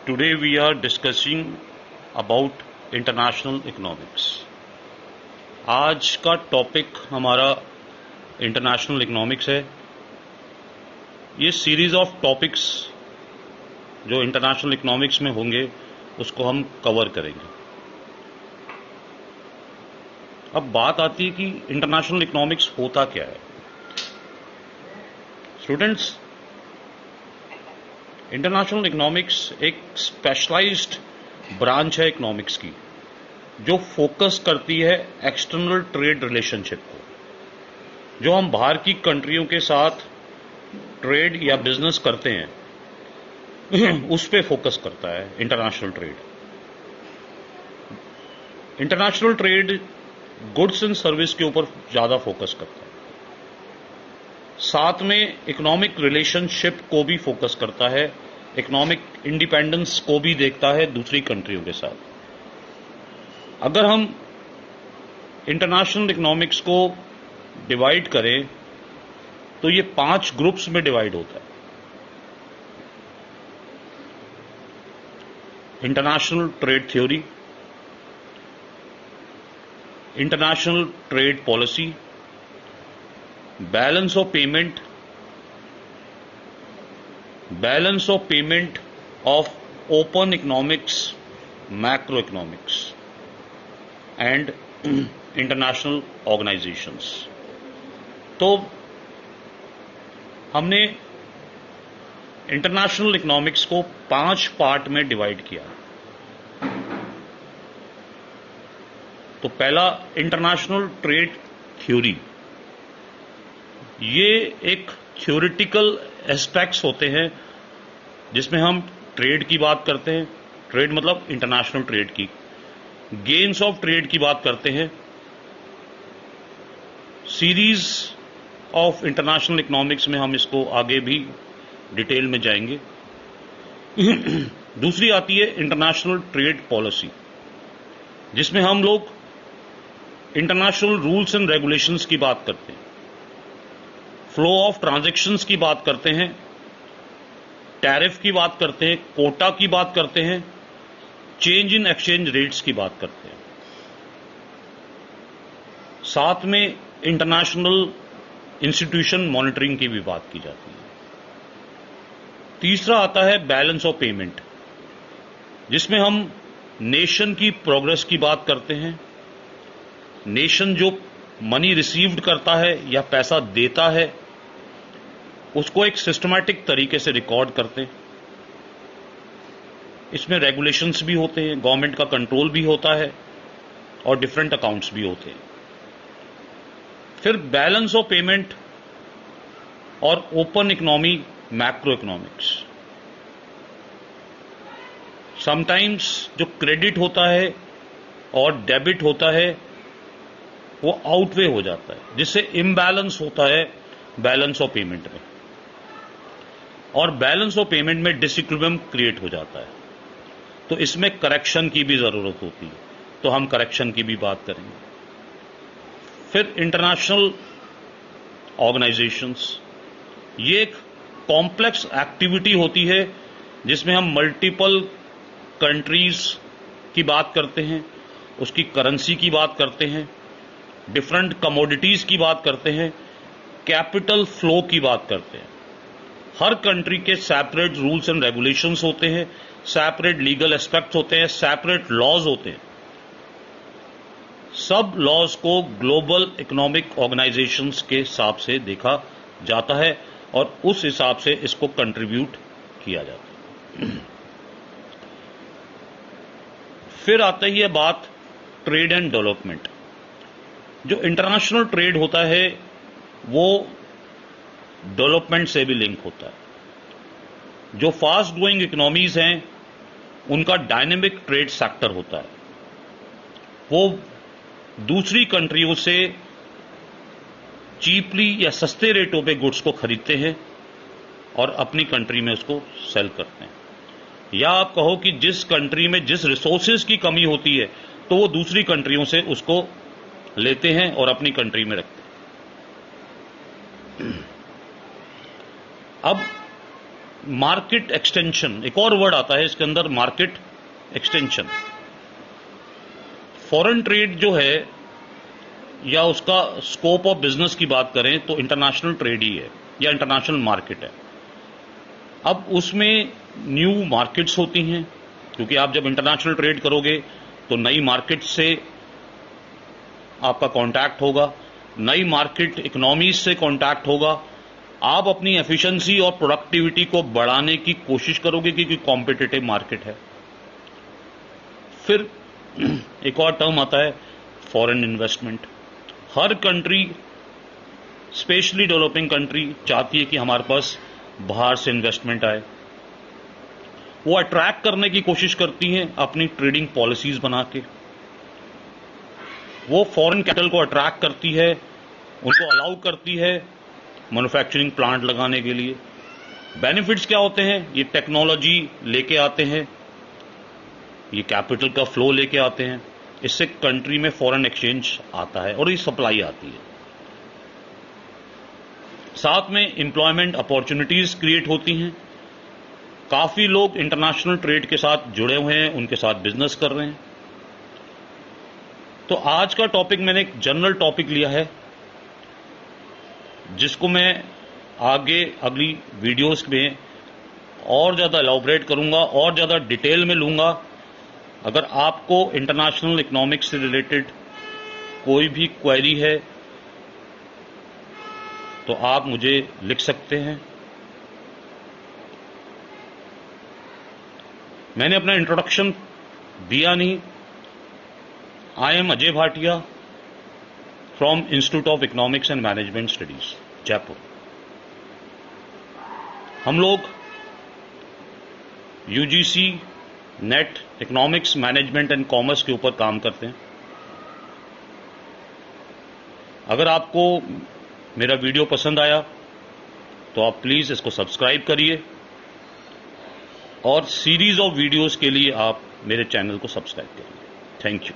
Today we are discussing about international economics. आज का topic हमारा इंटरनेशनल इकोनॉमिक्स है. ये सीरीज ऑफ टॉपिक्स जो इंटरनेशनल इकोनॉमिक्स में होंगे उसको हम कवर करेंगे. अब बात आती है कि इंटरनेशनल इकोनॉमिक्स होता क्या है. स्टूडेंट्स, इंटरनेशनल इकोनॉमिक्स एक स्पेशलाइज्ड ब्रांच है इकोनॉमिक्स की जो फोकस करती है एक्सटर्नल ट्रेड रिलेशनशिप को. जो हम बाहर की कंट्रियों के साथ ट्रेड या बिजनेस करते हैं उस पे फोकस करता है international trade. International trade goods and service के ऊपर ज्यादा फोकस करता है. साथ में इकोनॉमिक रिलेशनशिप को भी फोकस करता है, इकोनॉमिक इंडिपेंडेंस को भी देखता है दूसरी कंट्रियों के साथ. अगर हम इंटरनेशनल इकोनॉमिक्स को डिवाइड करें तो ये 5 ग्रुप्स में डिवाइड होता है. International trade theory, international trade policy, balance of payment, balance of payment of open economics, macro economics and international organisations. तो हमने इंटरनेशनल इकोनॉमिक्स को 5 पार्ट में डिवाइड किया. तो पहला इंटरनेशनल ट्रेड थ्योरी. ये एक थ्योरेटिकल एस्पेक्ट्स होते हैं जिसमें हम ट्रेड की बात करते हैं. ट्रेड मतलब इंटरनेशनल ट्रेड की. गेन्स ऑफ ट्रेड की बात करते हैं. सीरीज ऑफ इंटरनेशनल इकोनॉमिक्स में हम इसको आगे भी डिटेल में जाएंगे. दूसरी आती है इंटरनेशनल ट्रेड पॉलिसी जिसमें हम लोग इंटरनेशनल रूल्स एंड रेगुलेशंस की बात करते हैं, फ्लो ऑफ ट्रांजैक्शंस की बात करते हैं, टैरिफ की बात करते हैं, कोटा की बात करते हैं, चेंज इन एक्सचेंज रेट्स की बात करते हैं. साथ में इंटरनेशनल इंस्टीट्यूशन मॉनिटरिंग की भी बात की जाती है. तीसरा आता है बैलेंस ऑफ पेमेंट जिसमें हम नेशन की प्रोग्रेस की बात करते हैं. नेशन जो मनी रिसीव्ड करता है या पैसा देता है उसको एक सिस्टमैटिक तरीके से रिकॉर्ड करते हैं. इसमें रेगुलेशंस भी होते हैं, गवर्नमेंट का कंट्रोल भी होता है और डिफरेंट अकाउंट्स भी होते हैं. फिर बैलेंस ऑफ पेमेंट और open economy, macro economics. Sometimes जो क्रेडिट होता है और डेबिट होता है वो आउटवे हो जाता है जिससे इम्बैलेंस होता है बैलेंस ऑफ पेमेंट में, और बैलेंस ऑफ पेमेंट में डिसइक्विलिब्रियम क्रिएट हो जाता है. तो इसमें करेक्शन की भी जरूरत होती है, तो हम करेक्शन की भी बात करेंगे. फिर इंटरनेशनल ऑर्गेनाइजेशंस. ये एक कॉम्प्लेक्स एक्टिविटी होती है जिसमें हम मल्टीपल कंट्रीज की बात करते हैं, उसकी करेंसी की बात करते हैं, डिफरेंट कमोडिटीज की बात करते हैं, कैपिटल फ्लो की बात करते हैं. हर कंट्री के सेपरेट रूल्स एंड रेगुलेशंस होते हैं, सेपरेट लीगल एस्पेक्ट्स होते हैं, सेपरेट लॉज होते हैं. सब लॉज को ग्लोबल इकोनॉमिक ऑर्गेनाइजेशंस के हिसाब से देखा जाता है और उस हिसाब से इसको कंट्रीब्यूट किया जाता है. फिर आता ही है बात ट्रेड एंड डेवलपमेंट. जो इंटरनेशनल ट्रेड होता है वो डेवलपमेंट से भी लिंक होता है. जो फास्ट ग्रोइंग इकोनॉमीज हैं उनका डायनेमिक ट्रेड सेक्टर होता है. वो दूसरी कंट्रियों से चीपली या सस्ते रेटों पे गुड्स को खरीदते हैं और अपनी कंट्री में उसको सेल करते हैं. या आप कहो कि जिस कंट्री में जिस रिसोर्सेज की कमी होती है तो वो दूसरी कंट्रियों से उसको लेते हैं और अपनी कंट्री में रखते हैं. अब मार्केट एक्सटेंशन, एक और वर्ड आता है इसके अंदर, मार्केट एक्सटेंशन। फॉरेन ट्रेड जो है या उसका स्कोप ऑफ बिजनेस की बात करें तो इंटरनेशनल ट्रेड ही है या इंटरनेशनल मार्केट है। अब उसमें न्यू मार्केट्स होती हैं, क्योंकि आप जब इंटरनेशनल ट्रेड करोगे तो नई मार्केट से आपका कांटेक्ट होगा, नई मार्केट इकोनॉमीज से कांटेक्ट होगा। आप अपनी एफिशिएंसी और प्रोडक्टिविटी को बढ़ाने की कोशिश करोगे क्योंकि कॉम्पिटिटिव मार्केट है। फिर एक और टर्म आता है फॉरेन इन्वेस्टमेंट। हर कंट्री, स्पेशली डेवलपिंग कंट्री, चाहती है कि हमारे पास बाहर से इन्वेस्टमेंट आए। वो अट्रैक्ट करने की कोशिश करती हैं अपनी ट्रेडिंग पॉलिसीज बना के। वो फॉरेन कैपिटल को अट्रैक्ट करती है, उनको अलाउ करती है मैन्युफैक्चरिंग प्लांट लगाने के लिए। बेनिफिट्स क्या होते हैं? ये टेक्नोलॉजी लेके आते हैं, ये कैपिटल का फ्लो लेके आते हैं, इससे कंट्री में फॉरेन एक्सचेंज आता है और ये सप्लाई आती है। साथ में एम्प्लॉयमेंट अपॉर्चुनिटीज क्रिएट होती हैं। काफी लोग इंटरनेशनल ट्रेड के साथ जुड़े हुए हैं, उनके साथ बिजनेस कर रहे हैं। तो आज का टॉपिक मैंने एक जनरल टॉपिक लिया है, जिसको मैं आगे अगली वीडियोस में और ज्यादा एलैबोरेट करूंगा और ज्यादा डिटेल में लूंगा। अगर आपको इंटरनेशनल इकोनॉमिक्स से रिलेटेड कोई भी क्वेरी है तो आप मुझे लिख सकते हैं। मैंने अपना इंट्रोडक्शन दिया नहीं। I am Ajay Bhatia from institute of economics and management studies, Jaipur. हम लोग UGC net economics, management and commerce के ऊपर काम करते हैं। अगर आपको मेरा वीडियो पसंद आया तो आप प्लीज इसको सब्सक्राइब करिए और सीरीज ऑफ वीडियोस के लिए आप मेरे चैनल को सब्सक्राइब करिए। Thank you.